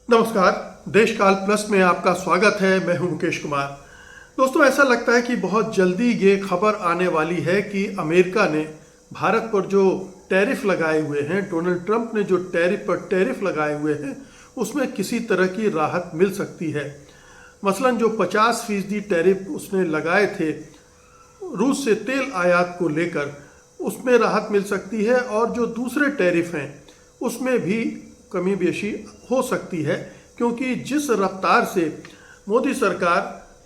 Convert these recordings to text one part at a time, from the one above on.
नमस्कार, देशकाल प्लस में आपका स्वागत है। मैं हूं मुकेश कुमार। दोस्तों, ऐसा लगता है कि बहुत जल्दी ये खबर आने वाली है कि अमेरिका ने भारत पर जो टैरिफ लगाए हुए हैं, डोनाल्ड ट्रंप ने जो टैरिफ लगाए हुए हैं, उसमें किसी तरह की राहत मिल सकती है। मसलन जो 50% टैरिफ उसने लगाए थे रूस से तेल आयात को लेकर, उसमें राहत मिल सकती है। और जो दूसरे टैरिफ हैं उसमें भी कमी बेशी हो सकती है, क्योंकि जिस रफ्तार से मोदी सरकार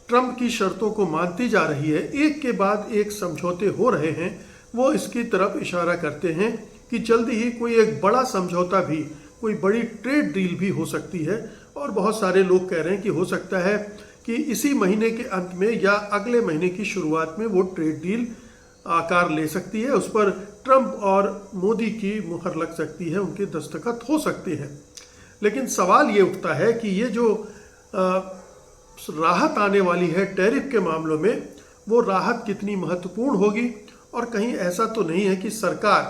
ट्रंप की शर्तों को मानती जा रही है, एक के बाद एक समझौते हो रहे हैं, वो इसकी तरफ इशारा करते हैं कि जल्दी ही कोई एक बड़ा समझौता भी, कोई बड़ी ट्रेड डील भी हो सकती है। और बहुत सारे लोग कह रहे हैं कि हो सकता है कि इसी महीने के अंत में या अगले महीने की शुरुआत में वो ट्रेड डील आकार ले सकती है। उस पर ट्रंप और मोदी की मुहर लग सकती है, उनके दस्तखत हो सकते हैं। लेकिन सवाल ये उठता है कि ये जो राहत आने वाली है टैरिफ के मामलों में, वो राहत कितनी महत्वपूर्ण होगी। और कहीं ऐसा तो नहीं है कि सरकार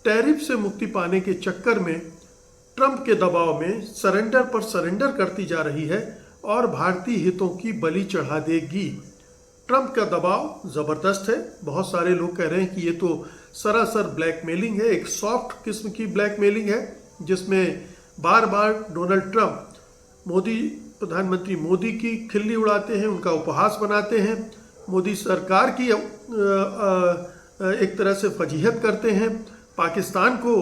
टैरिफ से मुक्ति पाने के चक्कर में ट्रंप के दबाव में सरेंडर पर सरेंडर करती जा रही है और भारतीय हितों की बलि चढ़ा देगी। ट्रंप का दबाव ज़बरदस्त है। बहुत सारे लोग कह रहे हैं कि ये तो सरासर ब्लैकमेलिंग है, एक सॉफ्ट किस्म की ब्लैकमेलिंग है, जिसमें बार बार डोनाल्ड ट्रंप प्रधानमंत्री मोदी की खिल्ली उड़ाते हैं, उनका उपहास बनाते हैं, मोदी सरकार की एक तरह से फजीहत करते हैं, पाकिस्तान को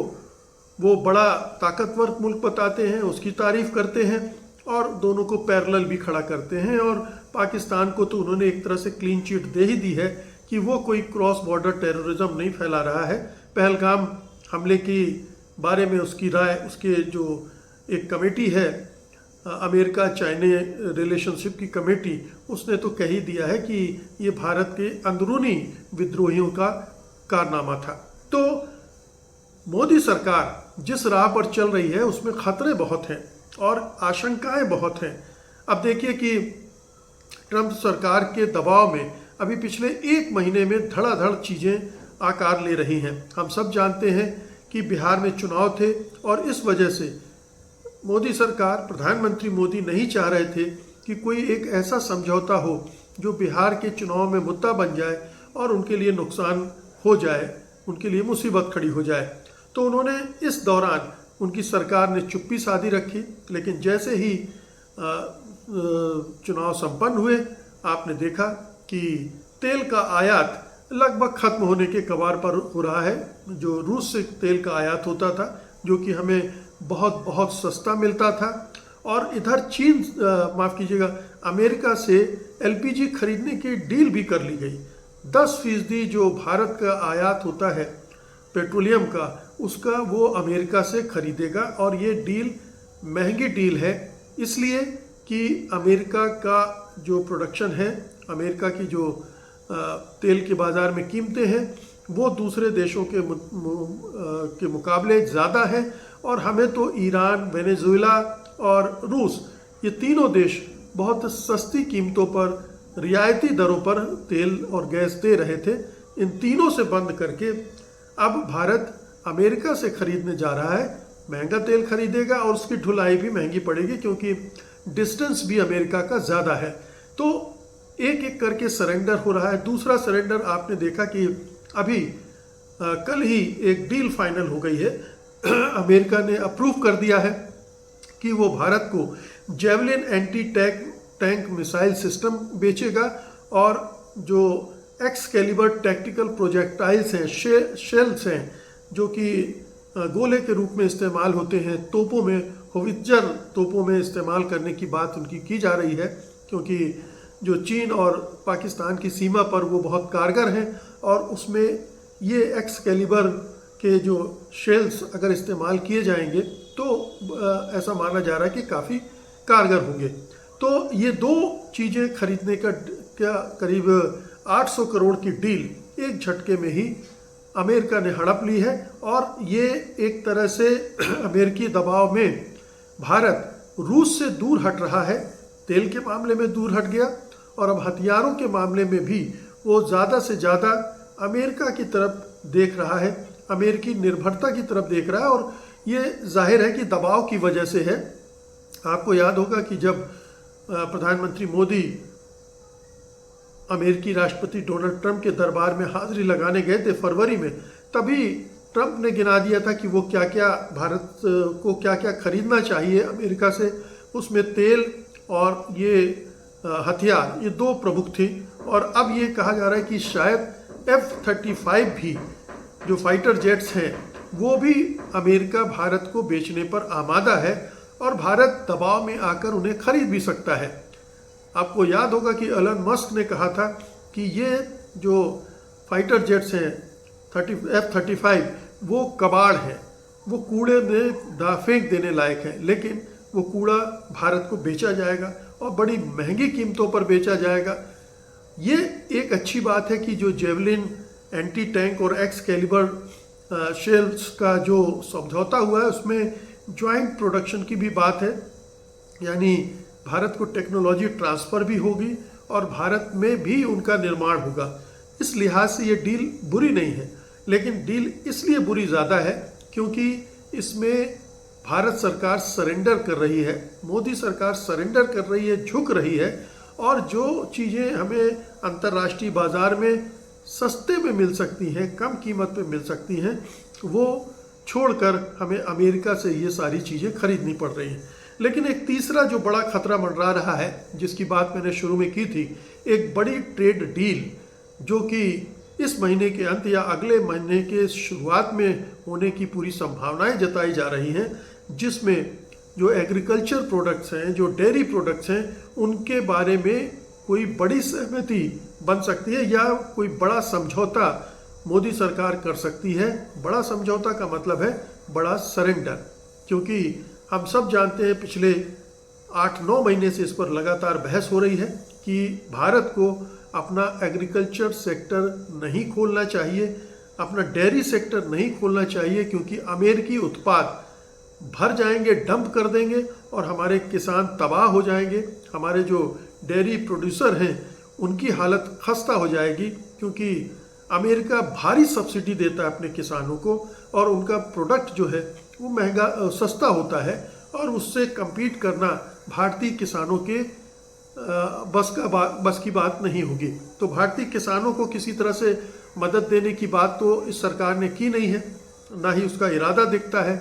वो बड़ा ताकतवर मुल्क बताते हैं, उसकी तारीफ करते हैं और दोनों को पैरेलल भी खड़ा करते हैं। और पाकिस्तान को तो उन्होंने एक तरह से क्लीन चिट दे ही दी है कि वो कोई क्रॉस बॉर्डर टेररिज्म नहीं फैला रहा है। पहलगाम हमले के बारे में उसकी राय, उसके जो एक कमेटी है अमेरिका चाइना रिलेशनशिप की कमेटी, उसने तो कह ही दिया है कि ये भारत के अंदरूनी विद्रोहियों का कारनामा था। तो मोदी सरकार जिस राह पर चल रही है उसमें खतरे बहुत हैं और आशंकाएं बहुत हैं। अब देखिए कि ट्रंप सरकार के दबाव में अभी पिछले एक महीने में धड़ाधड़ चीज़ें आकार ले रही हैं। हम सब जानते हैं कि बिहार में चुनाव थे और इस वजह से मोदी सरकार, प्रधानमंत्री मोदी नहीं चाह रहे थे कि कोई एक ऐसा समझौता हो जो बिहार के चुनाव में मुद्दा बन जाए और उनके लिए नुकसान हो जाए, उनके लिए मुसीबत खड़ी हो जाए। तो उन्होंने इस दौरान, उनकी सरकार ने चुप्पी साधी रखी। लेकिन जैसे ही चुनाव संपन्न हुए, आपने देखा कि तेल का आयात लगभग खत्म होने के कगार पर हो रहा है। जो रूस से तेल का आयात होता था, जो कि हमें बहुत बहुत सस्ता मिलता था, और इधर चीन, माफ़ कीजिएगा, अमेरिका से एलपीजी खरीदने की डील भी कर ली गई। 10% जो भारत का आयात होता है पेट्रोलियम का, उसका वो अमेरिका से खरीदेगा। और ये डील महंगी डील है, इसलिए कि अमेरिका का जो प्रोडक्शन है, अमेरिका की जो तेल के बाज़ार में कीमतें हैं, वो दूसरे देशों के मुकाबले ज़्यादा है। और हमें तो ईरान, वेनेजुएला और रूस, ये तीनों देश बहुत सस्ती कीमतों पर, रियायती दरों पर तेल और गैस दे रहे थे। इन तीनों से बंद करके अब भारत अमेरिका से खरीदने जा रहा है। महंगा तेल खरीदेगा और उसकी ढुलाई भी महंगी पड़ेगी, क्योंकि डिस्टेंस भी अमेरिका का ज़्यादा है। तो एक एक करके सरेंडर हो रहा है। दूसरा सरेंडर आपने देखा कि अभी कल ही एक डील फाइनल हो गई है। अमेरिका ने अप्रूव कर दिया है कि वो भारत को javelin anti tank missile system बेचेगा, और जो एक्सकैलिबर टैक्टिकल प्रोजेक्टाइल्स हैं, शेल्स हैं, जो कि गोले के रूप में इस्तेमाल होते हैं तोपों में, होवित्जर तोपों में इस्तेमाल करने की बात उनकी की जा रही है, क्योंकि जो चीन और पाकिस्तान की सीमा पर वो बहुत कारगर हैं। और उसमें ये एक्सकैलिबर के जो शेल्स अगर इस्तेमाल किए जाएंगे तो ऐसा माना जा रहा है कि काफ़ी कारगर होंगे। तो ये दो चीज़ें खरीदने का करीब 800 करोड़ की डील एक झटके में ही अमेरिका ने हड़प ली है। और ये एक तरह से अमेरिकी दबाव में भारत रूस से दूर हट रहा है, तेल के मामले में दूर हट गया, और अब हथियारों के मामले में भी वो ज़्यादा से ज़्यादा अमेरिका की तरफ देख रहा है, अमेरिकी निर्भरता की तरफ देख रहा है। और ये जाहिर है कि दबाव की वजह से है। आपको याद होगा कि जब प्रधानमंत्री मोदी अमेरिकी राष्ट्रपति डोनाल्ड ट्रंप के दरबार में हाजिरी लगाने गए थे फरवरी में, तभी ट्रंप ने गिना दिया था कि वो क्या क्या भारत को क्या क्या खरीदना चाहिए अमेरिका से। उसमें तेल और ये हथियार, ये दो प्रमुख थी। और अब ये कहा जा रहा है कि शायद F-35 भी, जो फाइटर जेट्स हैं, वो भी अमेरिका भारत को बेचने पर आमादा है और भारत दबाव में आकर उन्हें खरीद भी सकता है। आपको याद होगा कि एलन मस्क ने कहा था कि ये जो फाइटर जेट्स हैं F-35 वो कबाड़ है, वो कूड़े में फेंक देने लायक है, लेकिन वो कूड़ा भारत को बेचा जाएगा और बड़ी महंगी कीमतों पर बेचा जाएगा। ये एक अच्छी बात है कि जो जेवलिन, एंटी टैंक और एक्स कैलिबर शेल्स का जो समझौता हुआ है उसमें ज्वाइंट प्रोडक्शन की भी बात है, यानी भारत को टेक्नोलॉजी ट्रांसफ़र भी होगी और भारत में भी उनका निर्माण होगा। इस लिहाज से ये डील बुरी नहीं है, लेकिन डील इसलिए बुरी ज़्यादा है क्योंकि इसमें भारत सरकार सरेंडर कर रही है, मोदी सरकार सरेंडर कर रही है, झुक रही है, और जो चीज़ें हमें अंतर्राष्ट्रीय बाज़ार में सस्ते में मिल सकती हैं, कम कीमत पे मिल सकती हैं, वो छोड़कर हमें अमेरिका से ये सारी चीज़ें खरीदनी पड़ रही हैं। लेकिन एक तीसरा जो बड़ा खतरा मंडरा रहा है, जिसकी बात मैंने शुरू में की थी, एक बड़ी ट्रेड डील जो कि इस महीने के अंत या अगले महीने के शुरुआत में होने की पूरी संभावनाएं जताई जा रही हैं, जिसमें जो एग्रीकल्चर प्रोडक्ट्स हैं, जो डेयरी प्रोडक्ट्स हैं, उनके बारे में कोई बड़ी सहमति बन सकती है या कोई बड़ा समझौता मोदी सरकार कर सकती है। बड़ा समझौता का मतलब है बड़ा सरेंडर, क्योंकि हम सब जानते हैं पिछले 8-9 महीने से इस पर लगातार बहस हो रही है कि भारत को अपना एग्रीकल्चर सेक्टर नहीं खोलना चाहिए, अपना डेयरी सेक्टर नहीं खोलना चाहिए, क्योंकि अमेरिकी उत्पाद भर जाएंगे, डंप कर देंगे और हमारे किसान तबाह हो जाएंगे। हमारे जो डेयरी प्रोड्यूसर हैं उनकी हालत खस्ता हो जाएगी, क्योंकि अमेरिका भारी सब्सिडी देता है अपने किसानों को और उनका प्रोडक्ट जो है वो महंगा सस्ता होता है और उससे compete करना भारतीय किसानों के बस की बात नहीं होगी। तो भारतीय किसानों को किसी तरह से मदद देने की बात तो इस सरकार ने की नहीं है, ना ही उसका इरादा दिखता है।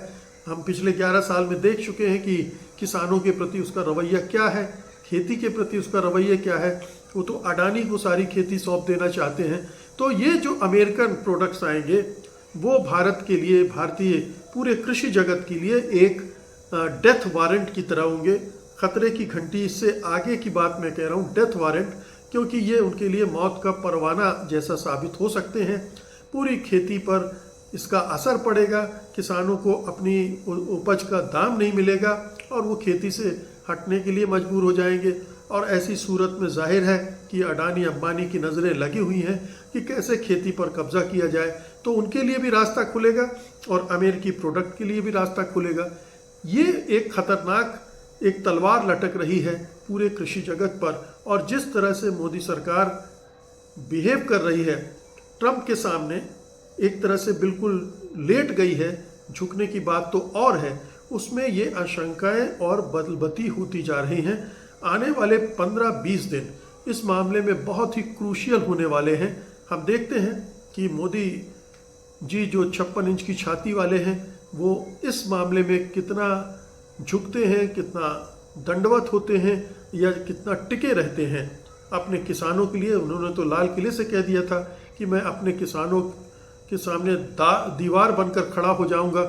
हम पिछले 11 साल में देख चुके हैं कि किसानों के प्रति उसका रवैया क्या है, खेती के प्रति उसका रवैया क्या है। वो तो अडानी को सारी खेती सौंप देना चाहते हैं। तो ये जो अमेरिकन प्रोडक्ट्स आएंगे वो भारत के लिए, भारतीय पूरे कृषि जगत के लिए एक डेथ वारंट की तरह होंगे। खतरे की घंटी, इससे आगे की बात मैं कह रहा हूँ, डेथ वारंट, क्योंकि ये उनके लिए मौत का परवाना जैसा साबित हो सकते हैं। पूरी खेती पर इसका असर पड़ेगा, किसानों को अपनी उपज का दाम नहीं मिलेगा और वो खेती से हटने के लिए मजबूर हो जाएंगे। और ऐसी सूरत में जाहिर है कि अडानी अंबानी की नज़रें लगी हुई हैं कि कैसे खेती पर कब्जा किया जाए, तो उनके लिए भी रास्ता खुलेगा और अमेरिकी प्रोडक्ट के लिए भी रास्ता खुलेगा। ये एक खतरनाक एक तलवार लटक रही है पूरे कृषि जगत पर। और जिस तरह से मोदी सरकार बिहेव कर रही है ट्रंप के सामने, एक तरह से बिल्कुल लेट गई है, झुकने की बात तो और है, उसमें ये आशंकाएं और बदलबती होती जा रही हैं। आने वाले 15-20 दिन इस मामले में बहुत ही क्रूशियल होने वाले हैं। हम देखते हैं कि मोदी जी जो 56 इंच की छाती वाले हैं वो इस मामले में कितना झुकते हैं, कितना दंडवत होते हैं या कितना टिके रहते हैं अपने किसानों के लिए। उन्होंने तो लाल किले से कह दिया था कि मैं अपने किसानों के सामने दीवार बनकर खड़ा हो जाऊंगा।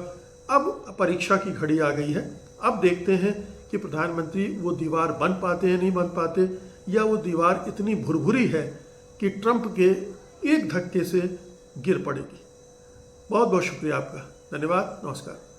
अब परीक्षा की घड़ी आ गई है। अब देखते हैं कि प्रधानमंत्री वो दीवार बन पाते हैं, नहीं बन पाते, या वो दीवार इतनी भुरभुरी है कि ट्रंप के एक धक्के से गिर पड़ेगी। बहुत बहुत शुक्रिया आपका, धन्यवाद, नमस्कार।